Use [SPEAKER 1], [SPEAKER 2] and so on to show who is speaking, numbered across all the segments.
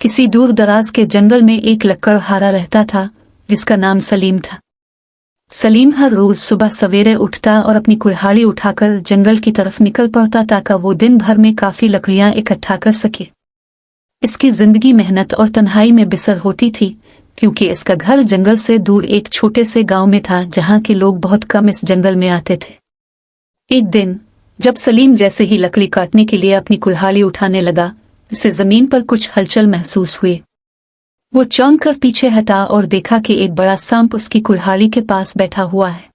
[SPEAKER 1] किसी दूर दराज के जंगल में एक लकड़हारा रहता था जिसका नाम सलीम था। सलीम हर रोज सुबह सवेरे उठता और अपनी कुल्हाड़ी उठाकर जंगल की तरफ निकल पड़ता ताकि वो दिन भर में काफी लकड़ियां इकट्ठा कर सके। इसकी जिंदगी मेहनत और तन्हाई में बिसर होती थी क्योंकि इसका घर जंगल से दूर एक छोटे से गांव में था जहां के लोग बहुत कम इस जंगल में आते थे। एक दिन जब सलीम जैसे ही लकड़ी काटने के लिए अपनी कुल्हाड़ी उठाने लगा, उसे जमीन पर कुछ हलचल महसूस हुई। वो चौंक कर पीछे हटा और देखा कि एक बड़ा सांप उसकी कुल्हाड़ी के पास बैठा हुआ है।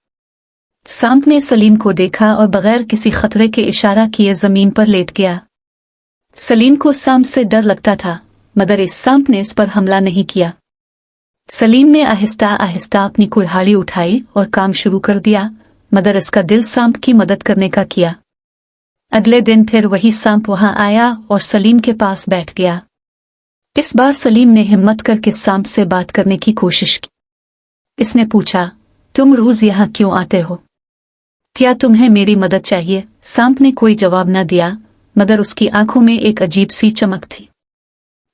[SPEAKER 1] सांप ने सलीम को देखा और बगैर किसी खतरे के इशारा किए जमीन पर लेट गया। सलीम को सांप से डर लगता था मगर इस सांप ने इस पर हमला नहीं किया। सलीम ने आहिस्ता आहिस्ता अपनी कुल्हाड़ी उठाई और काम शुरू कर दिया, मगर इसका दिल सांप की मदद करने का किया। अगले दिन फिर वही सांप वहां आया और सलीम के पास बैठ गया। इस बार सलीम ने हिम्मत करके सांप से बात करने की कोशिश की। इसने पूछा, तुम रोज यहाँ क्यों आते हो? क्या तुम्हें मेरी मदद चाहिए? सांप ने कोई जवाब न दिया मगर उसकी आंखों में एक अजीब सी चमक थी।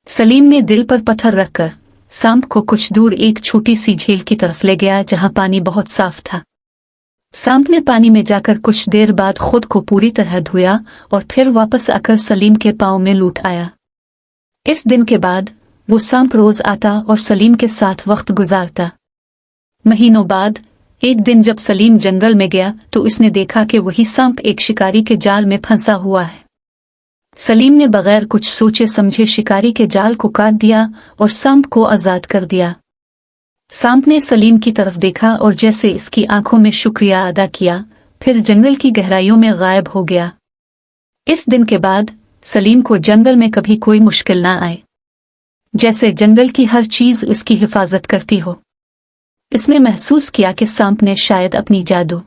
[SPEAKER 1] सलीम ने दिल पर पत्थर रखकर सांप को कुछ दूर एक छोटी सी झील की तरफ ले गया जहां पानी बहुत साफ था। सांप ने पानी में जाकर कुछ देर बाद खुद को पूरी तरह धोया और फिर वापस आकर सलीम के पांव में लूट आया। इस दिन के बाद वो सांप रोज आता और सलीम के साथ वक्त गुजारता। महीनों बाद एक दिन जब सलीम जंगल में गया तो उसने देखा कि वही सांप एक शिकारी के जाल में फंसा हुआ है। सलीम ने बगैर कुछ सोचे समझे शिकारी के जाल को काट दिया और सांप को आजाद कर दिया। सांप ने सलीम की तरफ देखा और जैसे इसकी आंखों में शुक्रिया अदा किया, फिर जंगल की गहराइयों में गायब हो गया। इस दिन के बाद सलीम को जंगल में कभी कोई मुश्किल ना आए, जैसे जंगल की हर चीज उसकी हिफाजत करती हो। इसने महसूस किया कि सांप ने शायद अपनी जादू